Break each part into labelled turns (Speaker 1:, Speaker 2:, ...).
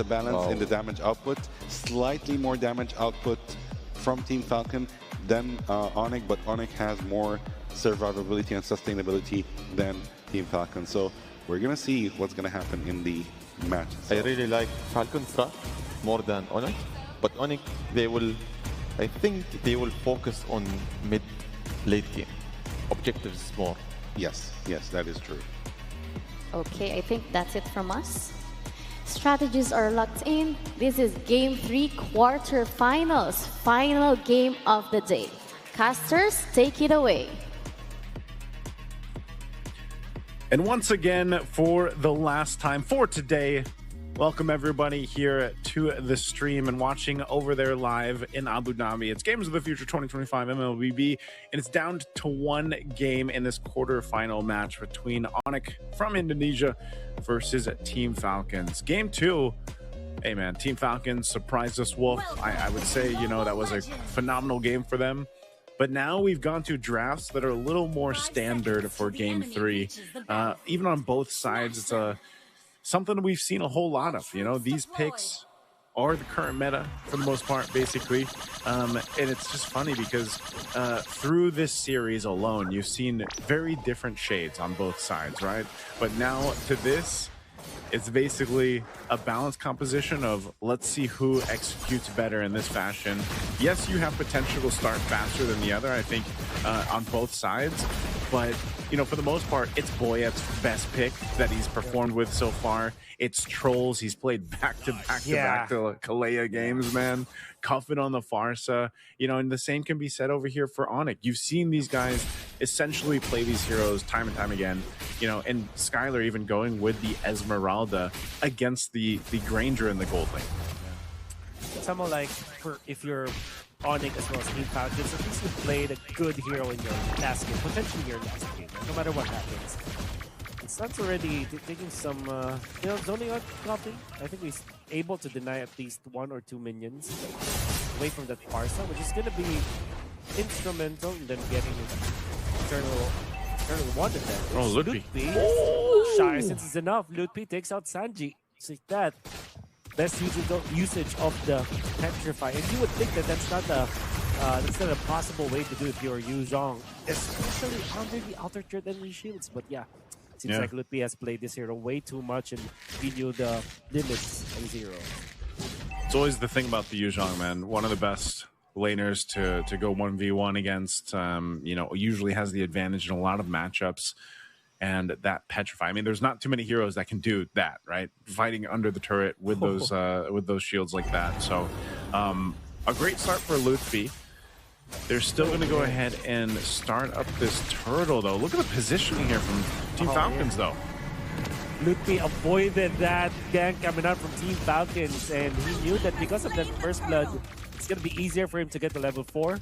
Speaker 1: the balance in the damage output. Slightly more damage output from Team Falcon than Onic, but Onic has more survivability and sustainability than Team Falcon. So we're going to see what's going to happen in the match.
Speaker 2: I really like Falcon strat more than Onic, but Onic, I think they will focus on mid-late game. Objectives more.
Speaker 1: Yes, that is true.
Speaker 3: Okay, I think that's it from us. Strategies are locked in. This is Game 3 quarterfinals, final game of the day. Casters, take it away.
Speaker 4: And once again, for the last time for today, welcome everybody here to the stream and watching over there live in Abu Dhabi. It's Games of the Future 2025 MLBB, and it's down to one game in this quarterfinal match between Onic from Indonesia versus Team Falcons. Game 2, hey man, Team Falcons surprised us, Wolf. I would say, you know, that was a phenomenal game for them. But now we've gone to drafts that are a little more standard for Game 3. Even on both sides, it's something we've seen a whole lot of. You know, these picks are the current meta for the most part, basically. And it's just funny because through this series alone, you've seen very different shades on both sides, right? But now to this, it's basically a balanced composition of let's see who executes better in this fashion. Yes, you have potential to start faster than the other, I think, on both sides. But, you know, for the most part, it's Boyet's best pick that he's performed with so far. It's Trolls. He's played back-to-back to Kalea games, man. Cuffing on the Farsa. You know, and the same can be said over here for Onic. You've seen these guys essentially play these heroes time and time again. You know, and Skylar even going with the Esmeralda against the Granger in the gold lane.
Speaker 5: Yeah. Somehow like, if you're Onic as well as Team Falcons, at least you played a good hero in your last game, potentially your last game, no matter what happens. Sun's already taking some, you know, zoning out copy. I think he's able to deny at least 1 or 2 minions away from that Farsa, which is going to be instrumental in them getting Eternal One of them.
Speaker 4: Oh, Ludwig.
Speaker 5: Shy, since it's enough. Ludwig takes out Sanji. It's like that. Best usage of the Petrify. And you would think that that's not a possible way to do it if you're Yu Zhong, especially under the outer threat enemy shields. But yeah, it seems like Ludwig has played this hero way too much and we knew the limits of his hero.
Speaker 4: It's always the thing about the Yu Zhong, man. One of the best laners to go 1v1 against, you know, usually has the advantage in a lot of matchups. And that Petrify. I mean, there's not too many heroes that can do that, right? Fighting under the turret with those shields like that. So, a great start for Ludwig. They're still going to go ahead and start up this turtle, though. Look at the positioning here from Team Falcons, though.
Speaker 5: Ludwig avoided that gank coming out from Team Falcons, and he knew that because of that first blood, it's going to be easier for him to get to level 4.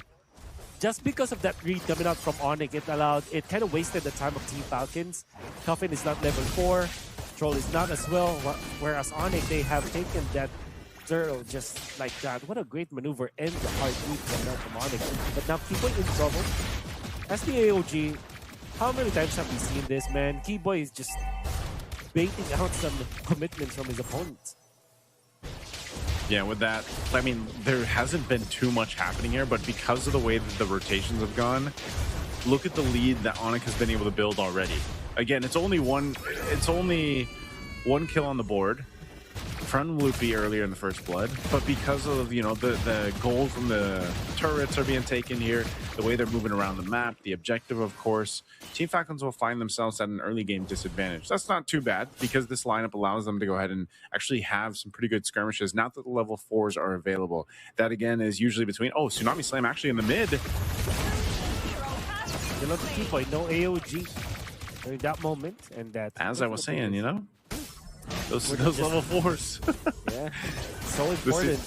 Speaker 5: Just because of that read coming out from Onic, it kind of wasted the time of Team Falcons. Coffin is not level 4, Troll is not as well, whereas Onic, they have taken that turtle just like that. What a great maneuver and the hard read coming out from Onic. But now Keyboy in trouble. As the AOG, how many times have we seen this, man? Keyboy is just baiting out some commitments from his opponents.
Speaker 4: Yeah, with that, I mean, there hasn't been too much happening here, but because of the way that the rotations have gone, look at the lead that Onic has been able to build already. Again, it's only one kill on the board from Loopy earlier in the first blood, but because of, you know, the gold from the turrets are being taken here, the way they're moving around the map, the objective, of course, Team Falcons will find themselves at an early game disadvantage. That's not too bad because this lineup allows them to go ahead and actually have some pretty good skirmishes now that the level 4s are available. That again is usually between, oh, Tsunami Slam actually in the mid.
Speaker 5: You know, the Keyboy, no AOG during that moment, and that.
Speaker 4: As I was saying, you know, those level 4s.
Speaker 5: Yeah, so important.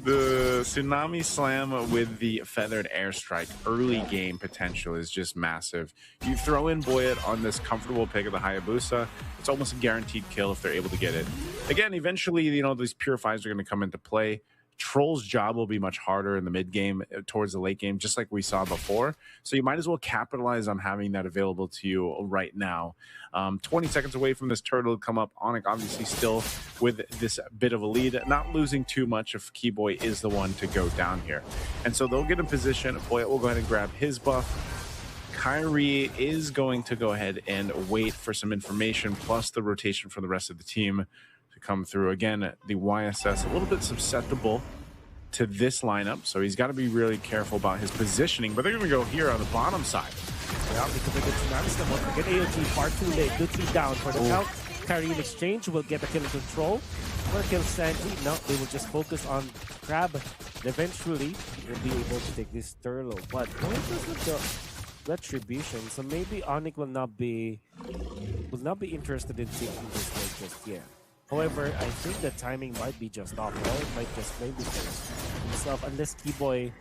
Speaker 4: The Tsunami Slam with the Feathered Airstrike early game potential is just massive. You throw in Boyet on this comfortable pick of the Hayabusa, it's almost a guaranteed kill if they're able to get it. Again, eventually, you know, these Purifiers are going to come into play. Troll's job will be much harder in the mid game towards the late game, just like we saw before. So you might as well capitalize on having that available to you right now. 20 seconds away from this turtle to come up. Onic obviously still with this bit of a lead, not losing too much if Keyboy is the one to go down here. And so they'll get in position. Boyet will go ahead and grab his buff. Kyrie is going to go ahead and wait for some information, plus the rotation for the rest of the team to come through. Again, the YSS a little bit susceptible to this lineup, so he's got to be really careful about his positioning, but they're going to go here on the bottom side.
Speaker 5: Yeah, because of the tsunamis, they won't forget AOG far too late. Lutfi down for the count. Kyrie in exchange will get the kill in control. Or kill Sanji. No, they will just focus on Crab. And eventually, they'll be able to take this Turtle. But going with the retribution, so maybe Onic will not be interested in taking this like just yet. However, I think the timing might be just off. Or it might just maybe for himself, unless Keyboy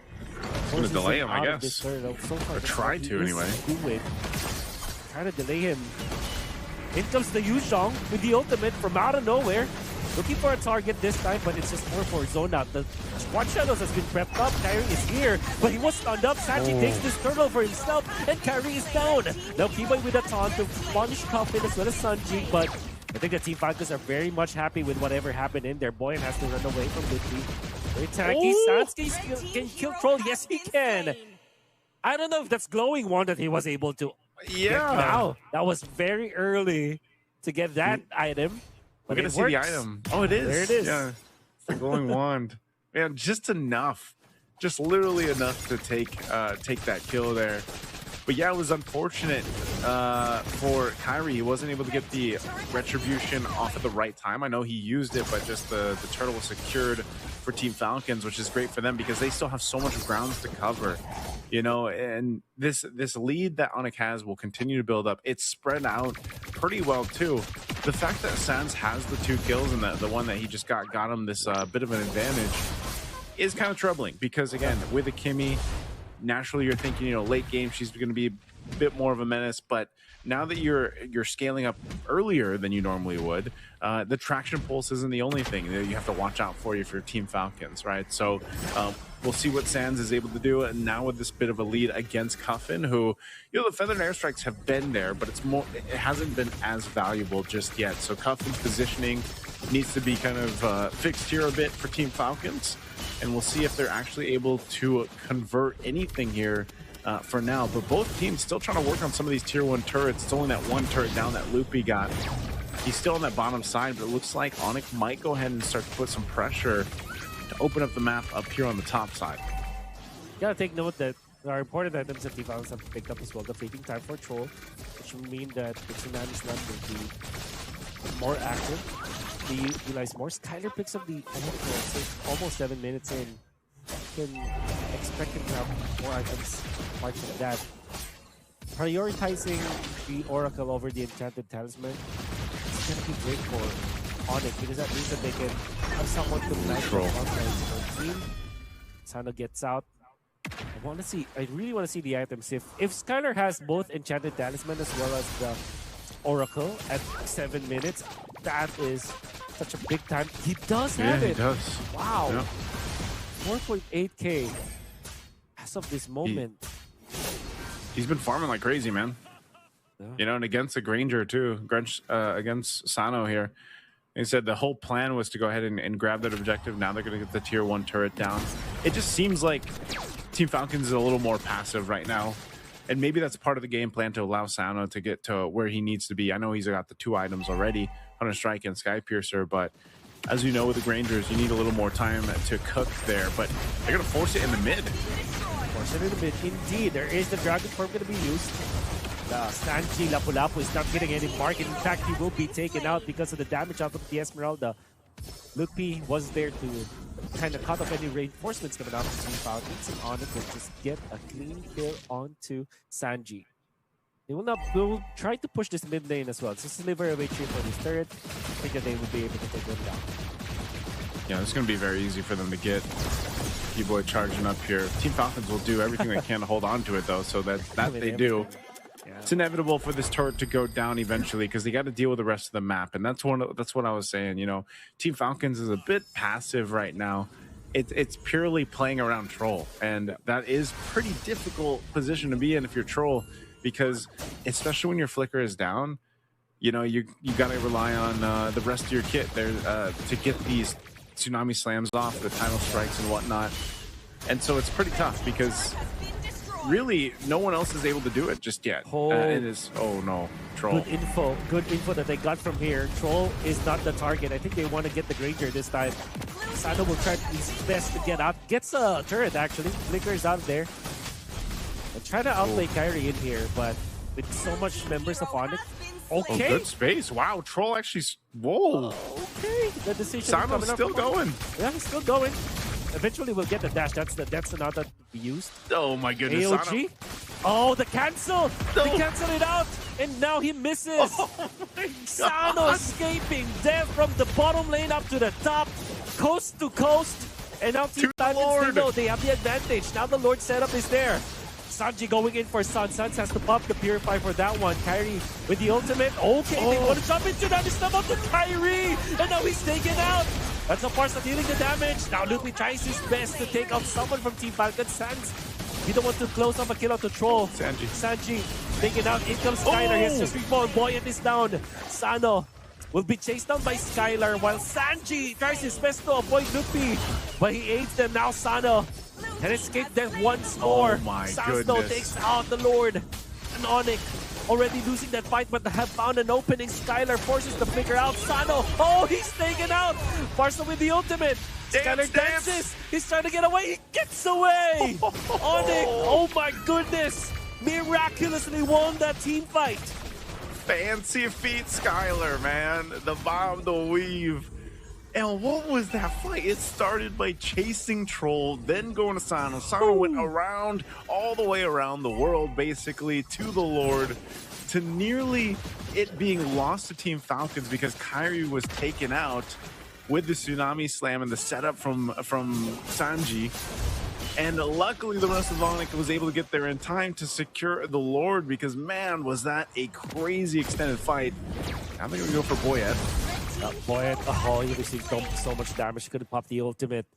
Speaker 4: gonna delay him, I guess.
Speaker 5: So far,
Speaker 4: or try to anyway.
Speaker 5: Trying to delay him. In comes the Yuzhong with the ultimate from out of nowhere. Looking for a target this time, but it's just more for zone out. The Squad Shadows has been prepped up. Kyrie is here, but he was stunned up. Sanji takes this turtle for himself, and Kyrie is down. Now Keyboy with a taunt to punish Coffin as well as Sanji, but I think the Team Falcons are very much happy with whatever happened in there. Boyan has to run away from Lutfi. Very tanky. Sansky can kill Troll. Yes, he can. I don't know if that's glowing one that he was able to get now. That was very early to get that item.
Speaker 4: We're going to see the item. Oh, it is.
Speaker 5: There it is.
Speaker 4: Yeah. It's the glowing wand. Man, just enough. Just literally enough to take that kill there. But yeah, it was unfortunate for Kyrie. He wasn't able to get the retribution off at the right time. I know he used it, but just the turtle was secured for Team Falcons, which is great for them because they still have so much grounds to cover, you know. And this lead that Onic has will continue to build up. It's spread out pretty well too. The fact that Sans has the 2 kills and the one that he just got him this bit of an advantage is kind of troubling because again, with a Kimmy, naturally you're thinking, you know, late game she's going to be a bit more of a menace, but now that you're scaling up earlier than you normally would, the traction pulse isn't the only thing that you have to watch out for your Team Falcons, right? So we'll see what Sans is able to do, and now with this bit of a lead against Cuffin, who, you know, the feathered airstrikes have been there, but it hasn't been as valuable just yet. So Cuffin's positioning needs to be kind of fixed here a bit for Team Falcons, and we'll see if they're actually able to convert anything here for now. But both teams still trying to work on some of these tier 1 turrets. It's only that one turret down that Loopy got. He's still on that bottom side, but it looks like Onic might go ahead and start to put some pressure to open up the map up here on the top side.
Speaker 5: You gotta take note that there are important items that the Falcons have picked up as well. The fleeting time for Troll, which will mean that the Tsunami's run will be more active. They utilize more. Skyler picks up the almost 7 minutes in. Can expect him to have more items apart from that. Prioritizing the Oracle over the Enchanted Talisman is going to be great for Onic because that means that they can have someone to control the team. Sano gets out. I really want to see the items. If Skyler has both Enchanted Talisman as well as the Oracle at 7 minutes, that is such a big time. He does have it.
Speaker 4: He does.
Speaker 5: Wow.
Speaker 4: Yeah.
Speaker 5: 4.8k as of this moment.
Speaker 4: He's been farming like crazy, man.
Speaker 5: Yeah.
Speaker 4: You know, and against the Granger too, against Sano here. He said the whole plan was to go ahead and grab that objective. Now they're going to get the tier 1 turret down. It just seems like Team Falcons is a little more passive right now. And maybe that's part of the game plan to allow Sano to get to where he needs to be. I know he's got the 2 items already, Hunter Strike and Sky Piercer, but as you know with the Grangers, you need a little more time to cook there. But they're going to force it in the mid.
Speaker 5: Force it in the mid. Indeed, there is the Dragon Form going to be used. Sanji Lapu-Lapu is not getting any mark. In fact, he will be taken out because of the damage out of the Esmeralda. Lutfi was there to kind of cut off any reinforcements coming out from Team Falcons, and Onic will just get a clean kill onto Sanji. They will try to push this mid lane as well. So sliver away tree for this turret. I think that they will be able to take them down.
Speaker 4: Yeah, it's going to be very easy for them to get Keyboy charging up here. Team Falcons will do everything they can to hold on to it, though, so that they do.
Speaker 5: Yeah.
Speaker 4: It's inevitable for this turret to go down eventually because they got to deal with the rest of the map, and that's what I was saying. You know, Team Falcons is a bit passive right now it's purely playing around Troll, and that is pretty difficult position to be in if you're Troll, because especially when your flicker is down, you know, you got to rely on the rest of your kit there to get these tsunami slams off, the tidal strikes and whatnot. And so it's pretty tough because really no one else is able to do it just yet. It is, oh no, Troll.
Speaker 5: Good info that they got from here. Troll is not the target. I think they want to get the Granger this time. Sano will try his best to get out. Gets a turret actually. Flickers out there. And try to outplay Kyrie in here, but with so much members of Onic. Okay.
Speaker 4: Oh, good space. Wow, Troll actually, whoa.
Speaker 5: Okay, the decision.
Speaker 4: Sano's still going.
Speaker 5: Yeah, he's still going. Eventually we'll get the dash. That's the nod that we used.
Speaker 4: Oh my goodness.
Speaker 5: AOG. Oh, the cancel.
Speaker 4: No.
Speaker 5: They cancel it out. And now he misses.
Speaker 4: Oh my
Speaker 5: Sano escaping death from the bottom lane up to the top. Coast to coast. And now Team Falcons, they know they have the advantage. Now the Lord setup is there. Sanji going in for Sun. Suns has to pop the Purify for that one. Kyrie with the ultimate. Okay, they want to jump into that. It's up to Kyrie. And now he's taken out. That's a Parsa dealing the damage. Now Lupi tries his best to take out someone from Team Falcons. Sans, he don't want to close off a kill out to Troll. Sanji taken out. In comes Skylar. He's just reborn. Boyet is down. Sano will be chased down by Skylar while Sanji tries his best to avoid Lupi. But he aids them. Now Sano can escape death once more.
Speaker 4: Oh my
Speaker 5: Sano
Speaker 4: goodness.
Speaker 5: takes out the Lord. And Onic already losing that fight, but have found an opening. Skylar forces the flicker out. Sano, oh, he's taken out. Parsa with the ultimate. Skylar dances. He's trying to get away. He gets away. Onic, oh my goodness. Miraculously won that team fight.
Speaker 4: Fancy feet, Skylar, man. The bomb, the weave. And what was that fight? It started by chasing Troll, then going to Sano. Sano went around, all the way around the world, basically, to the Lord, to nearly it being lost to Team Falcons because Kyrie was taken out with the Tsunami Slam and the setup from Sanji. And luckily, the rest of Onic was able to get there in time to secure the Lord because, man, was that a crazy extended fight. I think we go for Boyet.
Speaker 5: Boyet, oh, he received so much damage. He couldn't pop the ultimate.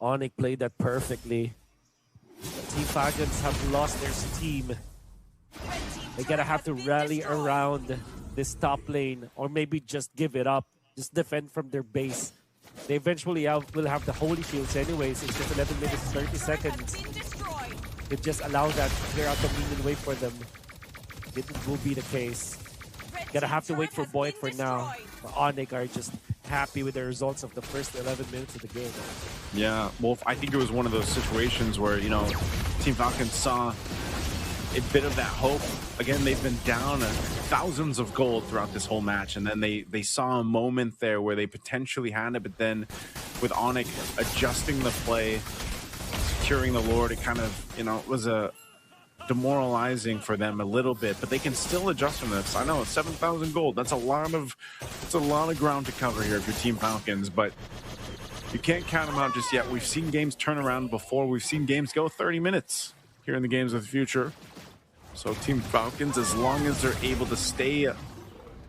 Speaker 5: Onic played that perfectly. Team Falcons have lost their steam. They gotta have to rally around this top lane or maybe just give it up. Just defend from their base. They eventually will have the Holy Shields anyways. It's just 11 minutes, 30 seconds. It just allows that to clear out the minion wave for them. It will be the case. Gotta have to wait for Boyd for now. Onic are just happy with the results of the first 11 minutes of the game.
Speaker 4: Yeah, well, I think it was one of those situations where, you know, Team Falcons saw a bit of that hope. Again, they've been down thousands of gold throughout this whole match, and then they saw a moment there where they potentially had it, but then with Onic adjusting the play, securing the Lord, it kind of, you know, was a demoralizing for them a little bit, but they can still adjust from this. I know 7,000 gold. That's a lot of ground to cover here if you're Team Falcons, but you can't count them out just yet. We've seen games turn around before. We've seen games go 30 minutes here in the Games of the Future. So Team Falcons, as long as they're able to stay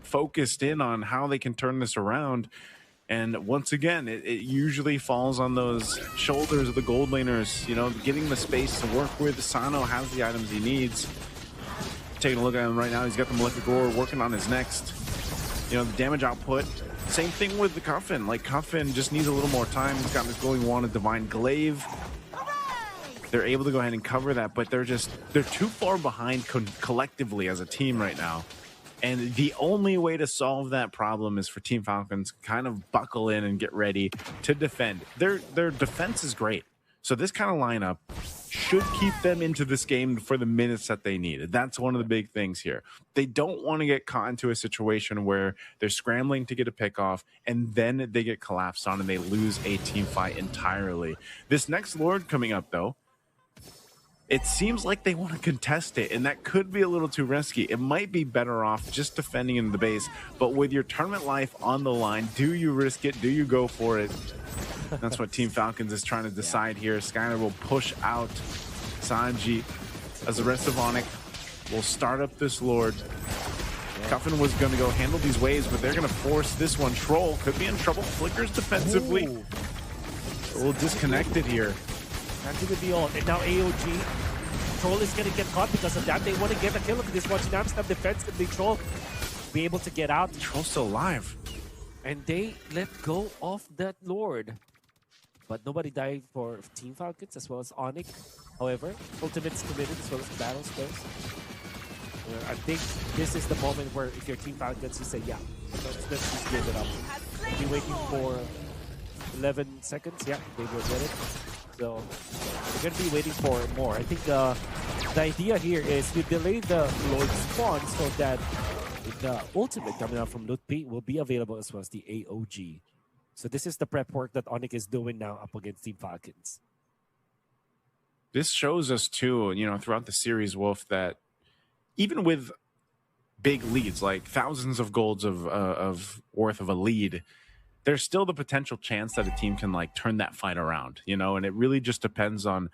Speaker 4: focused in on how they can turn this around, and once again, it usually falls on those shoulders of the gold laners, you know, getting the space to work with. Sano has the items he needs. Taking a look at him right now, he's got the Malefic Roar working on his next. You know, the damage output. Same thing with the Cuffin. Like, Cuffin just needs a little more time. He's got this Glowing Wand of Divine Glaive. They're able to go ahead and cover that, but they're too far behind collectively as a team right now. And the only way to solve that problem is for Team Falcons to kind of buckle in and get ready to defend. Their defense is great. So this kind of lineup should keep them into this game for the minutes that they need. That's one of the big things here. They don't want to get caught into a situation where they're scrambling to get a pick off and then they get collapsed on and they lose a team fight entirely. This next Lord coming up, though, it seems like they want to contest it, and that could be a little too risky. It might be better off just defending in the base, but with your tournament life on the line, do you risk it? Do you go for it? That's what Team Falcons is trying to decide here. Skylar will push out Sanji as the rest of Onic will start up this Lord. Cuffin was going to go handle these waves, but they're going to force this one. Troll could be in trouble. Flickers defensively.
Speaker 5: Ooh.
Speaker 4: A little disconnected here.
Speaker 5: Not gonna be on. And now AOG. Troll is gonna get caught because of that. They want to get a kill of this one. Tsunami Slam defense can be Troll. Be able to get out.
Speaker 4: Troll's still alive.
Speaker 5: And they let go of that Lord. But nobody died for Team Falcons as well as Onic. However, Ultimate's committed as well as Battle Spells. I think this is the moment where if you're Team Falcons, you say, yeah, let's just give it up. Be waiting for 11 seconds. Yeah, they will get it. So we're going to be waiting for more. I think the idea here is we delay the Lord spawn so that the ultimate coming out from Lutpi will be available as well as the AOG. So this is the prep work that Onic is doing now up against Team Falcons.
Speaker 4: This shows us too, throughout the series, Wolf, that even with big leads, like thousands of golds of worth of a lead, there's still the potential chance that a team can turn that fight around, and it really just depends on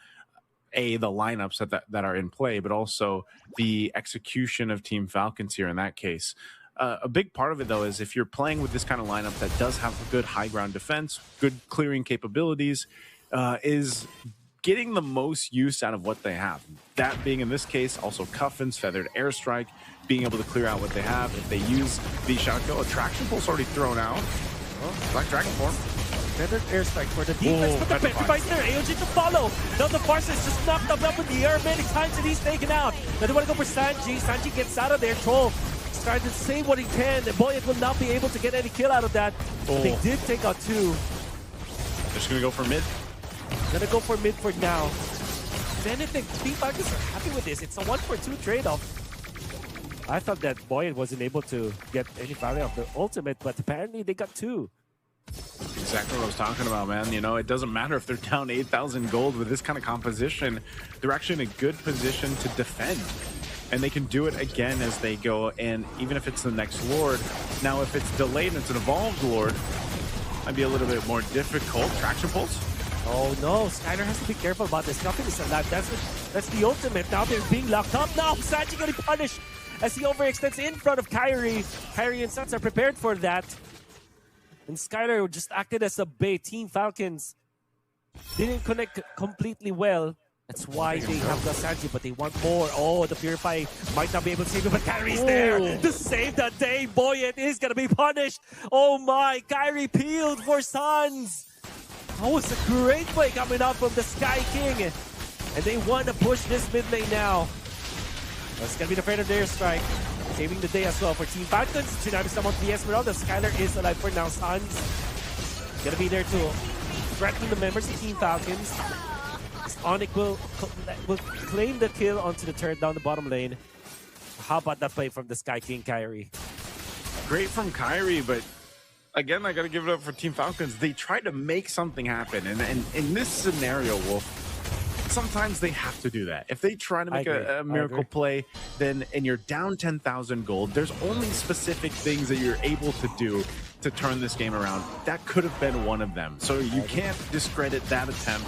Speaker 4: the lineups that are in play, but also the execution of Team Falcons here in that case. A big part of it, though, is if you're playing with this kind of lineup that does have a good high ground defense, good clearing capabilities, is getting the most use out of what they have. That being, in this case, also Cuffin's Feathered Airstrike, being able to clear out what they have. If they use the Shotgun, Attraction Pulse already thrown out. Black Dragon form.
Speaker 5: Feathered Airstrike for the defense, but the Petrifies there. AOG to follow. Now the Farsa is just knocked up in the air many times and he's taken out. Now they want to go for Sanji. Sanji gets out of there. Troll trying to save what he can. The Boyet will not be able to get any kill out of that. But they did take out 2.
Speaker 4: They're just going to go for mid.
Speaker 5: Gonna go for mid for now. If anything, Team Bagus are happy with this. It's a 1-for-2 trade-off. I thought that Boyet wasn't able to get any value of the ultimate, but apparently they got 2.
Speaker 4: Exactly what I was talking about, man. It doesn't matter if they're down 8,000 gold with this kind of composition. They're actually in a good position to defend. And they can do it again as they go, and even if it's the next Lord. Now, if it's delayed and it's an evolved Lord, might be a little bit more difficult. Traction Pulse?
Speaker 5: Oh no, Skyler has to be careful about this. Nothing is alive. That's the ultimate. Now they're being locked up. Now Sanji gonna be punished as he overextends in front of Kyrie. Kyrie and Suns are prepared for that. And Skyler just acted as a bait. Team Falcons didn't connect completely well. That's why they have the Sanji, but they want more. Oh, the Purify might not be able to save him, but Kyrie's there to save the day. Boyet is gonna be punished. Oh my, Kyrie peeled for Suns. That was a great play coming out from the Sky King. And they want to push this mid lane now. That's going to be the Feathered Airstrike. Saving the day as well for Team Falcons. Tsunami Summon the Esmeralda. Skyler is alive for now. Suns going to be there to threaten the members of Team Falcons. Onic will claim the kill onto the turret down the bottom lane. How about that play from the Sky King, Kyrie?
Speaker 4: Great from Kyrie, but again, I got to give it up for Team Falcons. They tried to make something happen. And in this scenario, Wolf, sometimes they have to do that. If they try to make a miracle play, then and you're down 10,000 gold, there's only specific things that you're able to do to turn this game around. That could have been one of them. So you can't discredit that attempt.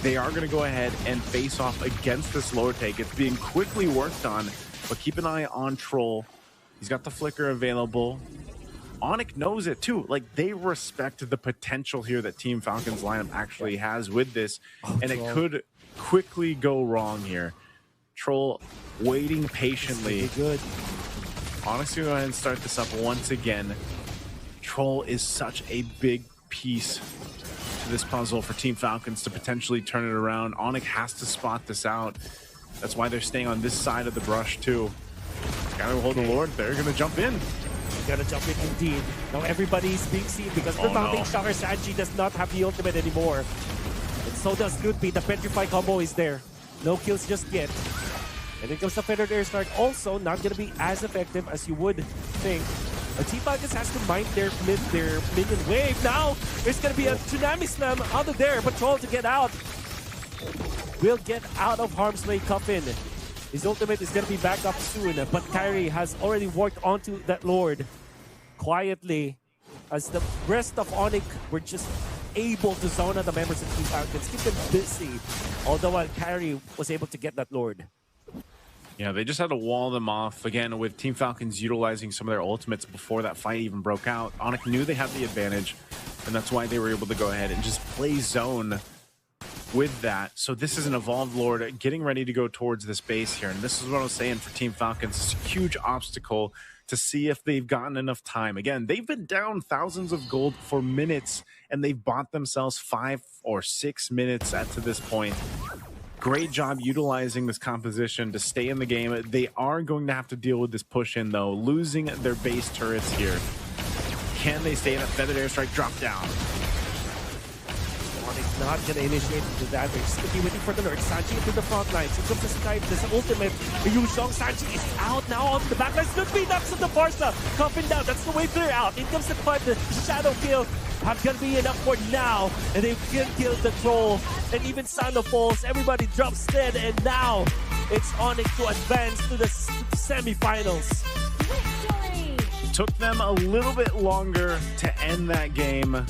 Speaker 4: They are going to go ahead and face off against this lower take. It's being quickly worked on, but keep an eye on Troll. He's got the flicker available. Onic knows it too. They respect the potential here that Team Falcons lineup actually has with this, and it could quickly go wrong here. Troll waiting patiently.
Speaker 5: Good.
Speaker 4: Honestly, go ahead and start this up once again. Troll is such a big piece to this puzzle for Team Falcons to potentially turn it around. Onic has to spot this out. That's why they're staying on this side of the brush too. Gotta hold the Lord. They're gonna jump in.
Speaker 5: Gotta jump in indeed. Now everybody's being seen because the mounting shocker Sanji does not have the ultimate anymore. And so does Lutpi. The Petrify combo is there. No kills just yet. And then comes the Feathered Airstrike. Also not gonna be as effective as you would think. Team Falcons has to mind their minion wave. Now there's gonna be a Tsunami Slam out of there. Patrol to get out. Will get out of harm's way. Coffin. His ultimate is going to be back up soon, but Kyrie has already worked onto that Lord quietly as the rest of Onic were just able to zone out the members of Team Falcons, keep them busy, although Kyrie was able to get that Lord.
Speaker 4: Yeah, they just had to wall them off. Again, with Team Falcons utilizing some of their ultimates before that fight even broke out. Onic knew they had the advantage, and that's why they were able to go ahead and just play zone with that. So this is an Evolved Lord getting ready to go towards this base here. And this is what I was saying for Team Falcons. It's a huge obstacle to see if they've gotten enough time. Again, they've been down thousands of gold for minutes, and they've bought themselves 5 or 6 minutes to this point. Great job utilizing this composition to stay in the game. They are going to have to deal with this push in, though, losing their base turrets here. Can they stay in a feathered airstrike drop down?
Speaker 5: Onic's not going to initiate into that. They're just going to be waiting for the lurk. Sanji into the front lines. Here comes the Sky, this ultimate. Yuzhong, Sanji is out now on the back lines. Could be enough to the Barca. Coffin down. That's the way clear out. In comes the cut. The shadow kill. Have going to be enough for now. And they can kill the troll. And even Sando falls. Everybody drops dead. And now it's Onic to advance to the semifinals.
Speaker 3: Victory!
Speaker 4: Took them a little bit longer to end that game.